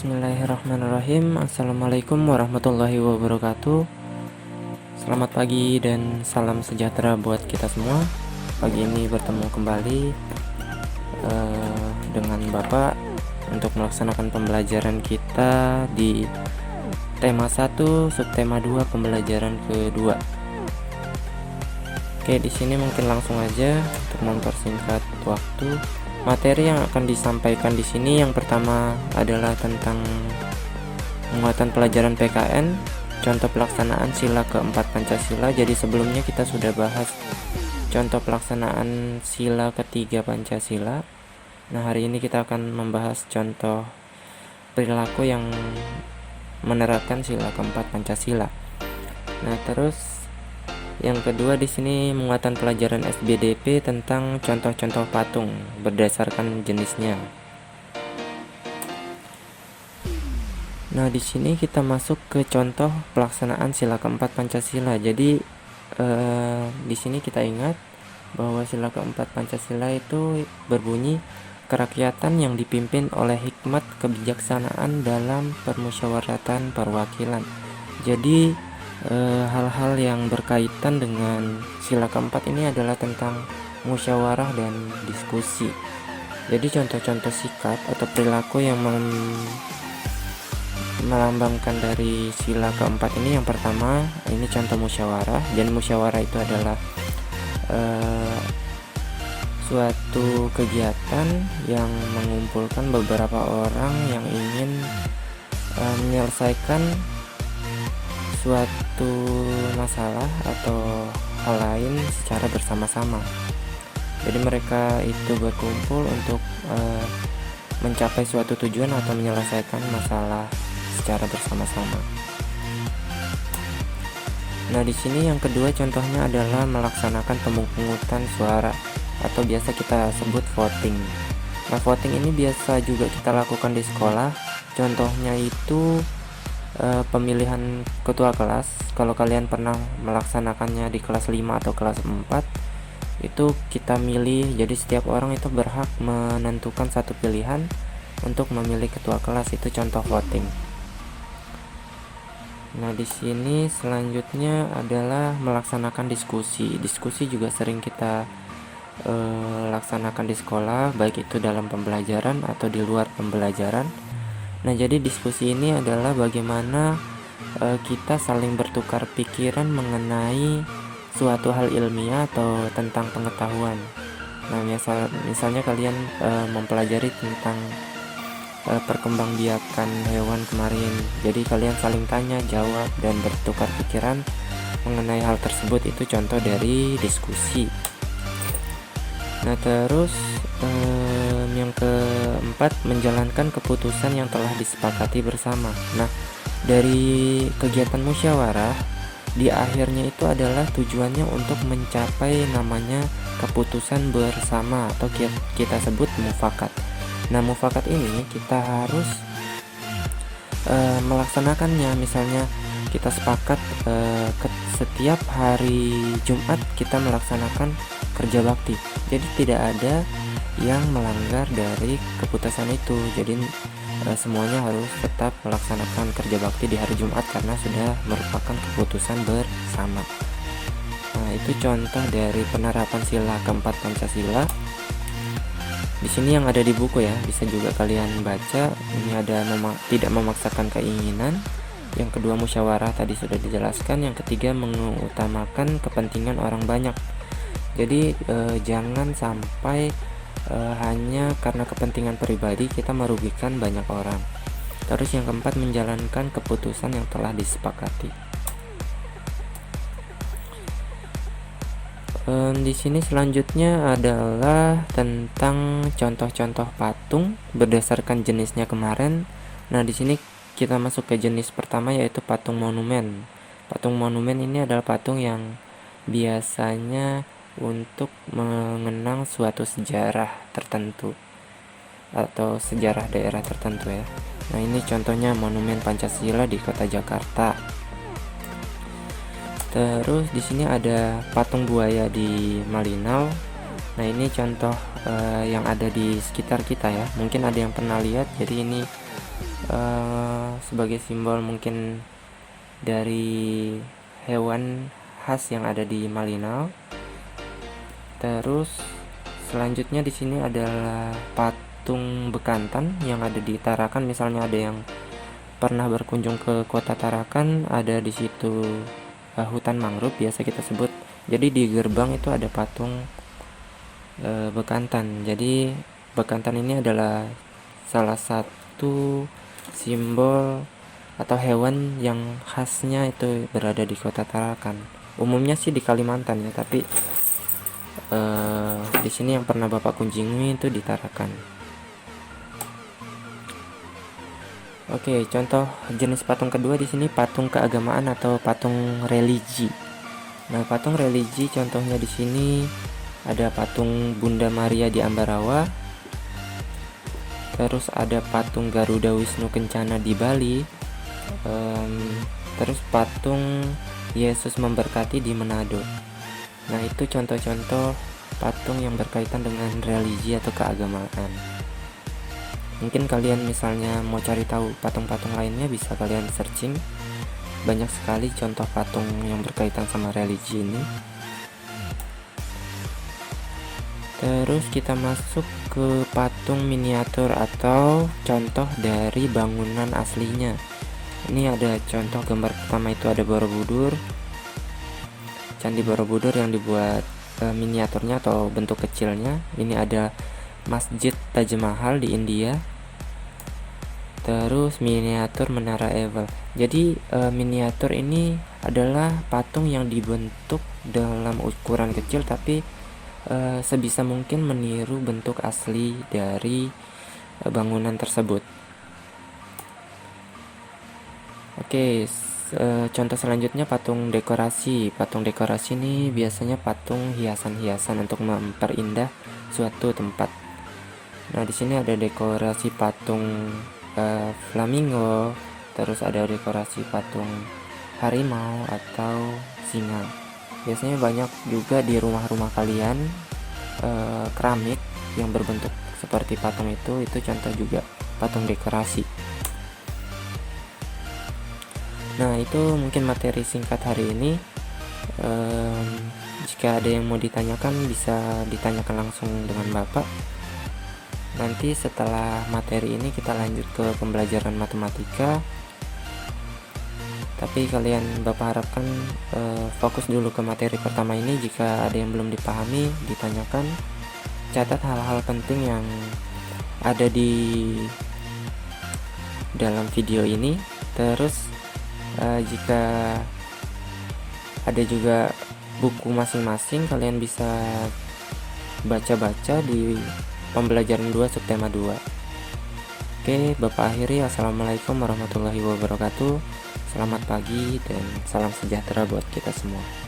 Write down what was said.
Bismillahirrahmanirrahim. Assalamualaikum warahmatullahi wabarakatuh. Selamat pagi dan salam sejahtera buat kita semua. Pagi ini bertemu kembali dengan Bapak untuk melaksanakan pembelajaran kita di tema 1, subtema 2, pembelajaran kedua. Oke, di sini mungkin langsung aja untuk mempersingkat waktu. Materi yang akan disampaikan di sini yang pertama adalah tentang penguatan pelajaran PKN, contoh pelaksanaan sila keempat Pancasila. Jadi sebelumnya kita sudah bahas contoh pelaksanaan sila ketiga Pancasila. Nah, hari ini kita akan membahas contoh perilaku yang menerapkan sila keempat Pancasila. Nah, terus yang kedua di sini muatan pelajaran SBDP tentang contoh-contoh patung berdasarkan jenisnya. Nah, di sini kita masuk ke contoh pelaksanaan sila keempat Pancasila. Jadi di sini kita ingat bahwa sila keempat Pancasila itu berbunyi kerakyatan yang dipimpin oleh hikmat kebijaksanaan dalam permusyawaratan perwakilan. Jadi hal-hal yang berkaitan dengan sila keempat ini adalah tentang musyawarah dan diskusi. Jadi contoh-contoh sikap atau perilaku yang melambangkan dari sila keempat ini, yang pertama ini contoh musyawarah. Dan musyawarah itu adalah suatu kegiatan yang mengumpulkan beberapa orang yang ingin menyelesaikan suatu masalah atau hal lain secara bersama-sama. Jadi mereka itu berkumpul untuk mencapai suatu tujuan atau menyelesaikan masalah secara bersama-sama. Nah, di sini yang kedua contohnya adalah melaksanakan pemungutan suara atau biasa kita sebut voting. Nah, voting ini biasa juga kita lakukan di sekolah. Contohnya itu pemilihan ketua kelas. Kalau kalian pernah melaksanakannya di kelas 5 atau kelas 4, itu kita milih. Jadi setiap orang itu berhak menentukan satu pilihan untuk memilih ketua kelas. Itu contoh voting. Nah, di sini selanjutnya adalah melaksanakan diskusi. Diskusi juga sering kita laksanakan di sekolah, baik itu dalam pembelajaran atau di luar pembelajaran. Nah, jadi diskusi ini adalah bagaimana kita saling bertukar pikiran mengenai suatu hal ilmiah atau tentang pengetahuan. Nah, misalnya kalian mempelajari tentang perkembangbiakan hewan kemarin. Jadi kalian saling tanya, jawab, dan bertukar pikiran mengenai hal tersebut. Itu contoh dari diskusi. Nah, terus yang keempat, menjalankan keputusan yang telah disepakati bersama. Nah, dari kegiatan musyawarah di akhirnya itu adalah tujuannya untuk mencapai namanya keputusan bersama atau kita sebut mufakat. Nah, mufakat ini kita harus melaksanakannya. Misalnya kita sepakat setiap hari Jumat kita melaksanakan kerja bakti. Jadi tidak ada yang melanggar dari keputusan itu. Jadi semuanya harus tetap melaksanakan kerja bakti di hari Jumat karena sudah merupakan keputusan bersama. Nah, itu contoh dari penerapan sila keempat Pancasila. Di sini yang ada di buku ya, bisa juga kalian baca. Ini ada tidak memaksakan keinginan. Yang kedua musyawarah tadi sudah dijelaskan. Yang ketiga mengutamakan kepentingan orang banyak. Jadi jangan sampai hanya karena kepentingan pribadi kita merugikan banyak orang. Terus yang keempat, menjalankan keputusan yang telah disepakati. Di sini selanjutnya adalah tentang contoh-contoh patung berdasarkan jenisnya kemarin. Nah, di sini kita masuk ke jenis pertama, yaitu patung monumen. Patung monumen ini adalah patung yang biasanya untuk mengenang suatu sejarah tertentu atau sejarah daerah tertentu ya. Nah, ini contohnya monumen Pancasila di Kota Jakarta. Terus di sini ada patung buaya di Malinau. Nah, ini contoh yang ada di sekitar kita ya. Mungkin ada yang pernah lihat. Jadi ini sebagai simbol mungkin dari hewan khas yang ada di Malinau. Terus selanjutnya di sini adalah patung bekantan yang ada di Tarakan. Misalnya ada yang pernah berkunjung ke kota Tarakan, ada di situ hutan mangrove biasa kita sebut. Jadi di gerbang itu ada patung bekantan. Jadi bekantan ini adalah salah satu simbol atau hewan yang khasnya itu berada di kota Tarakan. Umumnya sih di Kalimantan ya, tapi di sini yang pernah Bapak kunjungi itu di Tarakan. Oke, contoh jenis patung kedua di sini patung keagamaan atau patung religi. Nah, patung religi contohnya di sini ada patung Bunda Maria di Ambarawa. Terus ada patung Garuda Wisnu Kencana di Bali. Terus patung Yesus Memberkati di Manado. Nah, itu contoh-contoh patung yang berkaitan dengan religi atau keagamaan. Mungkin kalian misalnya mau cari tahu patung-patung lainnya, bisa kalian searching. Banyak sekali contoh patung yang berkaitan sama religi ini. Terus kita masuk ke patung miniatur atau contoh dari bangunan aslinya. Ini ada contoh gambar pertama, itu ada Borobudur, Candi Borobudur yang dibuat miniaturnya atau bentuk kecilnya. Ini ada Masjid Taj Mahal di India. Terus miniatur Menara Eiffel. Jadi miniatur ini adalah patung yang dibentuk dalam ukuran kecil, tapi sebisa mungkin meniru bentuk asli dari bangunan tersebut. Oke, contoh selanjutnya patung dekorasi. Patung dekorasi ini biasanya patung hiasan-hiasan untuk memperindah suatu tempat. Nah, di sini ada dekorasi patung flamingo, terus ada dekorasi patung harimau atau singa. Biasanya banyak juga di rumah-rumah kalian keramik yang berbentuk seperti patung itu contoh juga patung dekorasi. Nah, itu mungkin materi singkat hari ini. Jika ada yang mau ditanyakan, bisa ditanyakan langsung dengan Bapak. Nanti setelah materi ini kita lanjut ke pembelajaran matematika. Tapi kalian Bapak harapkan fokus dulu ke materi pertama ini. Jika ada yang belum dipahami, ditanyakan. Catat hal-hal penting yang ada di dalam video ini. Terus jika ada juga buku masing-masing, kalian bisa baca-baca di pembelajaran 2 subtema 2. Oke, Bapak akhiri. Assalamualaikum warahmatullahi wabarakatuh. Selamat pagi dan salam sejahtera buat kita semua.